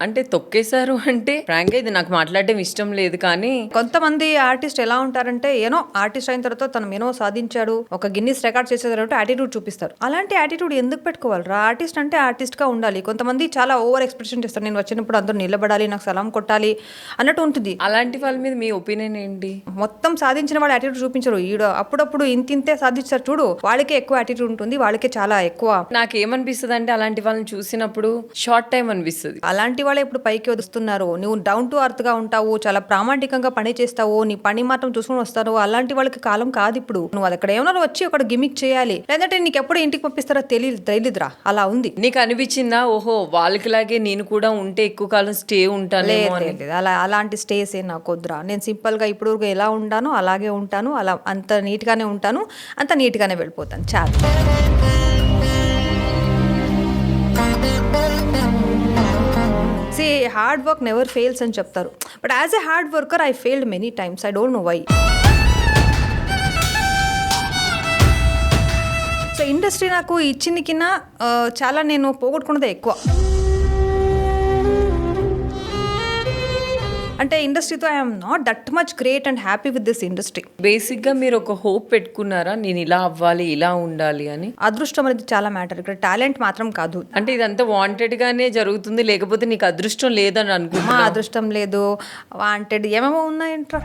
అంటే తొక్కేశారు అంటే ఫ్రాంక్‌గా ఇది నాకు మాట్లాడడం ఇష్టం లేదు కానీ కొంతమంది ఆర్టిస్ట్ ఎలా ఉంటారంటే ఆర్టిస్ట్ అయిన తర్వాత తను సాధించాడు, ఒక గిన్నిస్ రికార్డ్ చేసేదారంటే యాటిట్యూడ్ చూపిస్తారు. అలాంటి యాటిట్యూడ్ ఎందుకు పెట్టుకోవాలిరా? ఆర్టిస్ట్ అంటే ఆర్టిస్ట్ గా ఉండాలి. కొంతమంది చాలా ఓవర్ ఎక్స్ప్రెషన్ చేస్తారు. నేను వచ్చినప్పుడు అందరూ నిలబడాలి, నాకు సలాం కొట్టాలి అన్నట్టు ఉంటుంది. అలాంటి వాళ్ళ మీద మీ ఒపీనియన్ ఏంటి? మొత్తం సాధించిన వాళ్ళు యాటిట్యూడ్ చూపించరు. అప్పుడప్పుడు ఇంతింతే సాధిస్తారు చూడు, వాళ్ళకే ఎక్కువ యాటిట్యూడ్ ఉంటుంది, వాళ్ళకే చాలా ఎక్కువ. నాకేమనిపిస్తుంది అంటే అలాంటి వాళ్ళని చూసినప్పుడు షార్ట్ టైం అనిపిస్తుంది. అలాంటి వాళ్ళే ఇప్పుడు పైకి వస్తున్నారు. నువ్వు డౌన్ టు అర్త్ గా ఉంటావు, చాలా ప్రామాణికంగా పని చేస్తావు, నీ పని మాత్రం చూసుకుని వస్తారు. అలాంటి వాళ్ళకి కాలం కాదు ఇప్పుడు. నువ్వు అది అక్కడ ఏమన్నా వచ్చి ఒక గిమిక్ చేయాలి, లేదంటే నీకు ఎప్పుడు ఇంటికి పంపిస్తారో తెలియదురా. అలా ఉంది. నీకు అనిపించిందా ఓహో వాళ్ళకిలాగే నేను కూడా ఉంటే ఎక్కువ కాలం స్టే ఉంటానేమో అని? లేదు, అలాంటి స్టేస్ ఏ నాకు వద్దురా. నేను సింపుల్ గా ఇప్పుడు ఎలా ఉంటానో అలాగే ఉంటాను. అలా అంత నీట్ గానే ఉంటాను, అంత నీట్ గానే వెళ్ళిపోతాను. చాలా హార్డ్ వర్క్ నెవర్ ఫెయిల్స్ అని చెప్తారు. But as a hard worker I failed many times. I don't know why. So industry నాకు ఇచ్చింది కింద చాలా నేను పోగొట్టుకున్నదే ఎక్కువ. అంటే ఇండస్ట్రీతో I'm not that much great and happy with this industry. Basic గా మీరు ఒక హోప్ పెట్టుకున్నారా నేను ఇలా అవ్వాలి ఇలా ఉండాలి అని? అదృష్టం అనేది చాలా మ్యాటర్. ఇక్కడ టాలెంట్ మాత్రం కాదు. అంటే ఇదంతా వాంటెడ్ గానే జరుగుతుంది, లేకపోతే నీకు అదృష్టం లేదని అనుకుంటున్నా? అదృష్టం లేదు, వాంటెడ్ ఏమేమో ఉన్నాయంట్రా.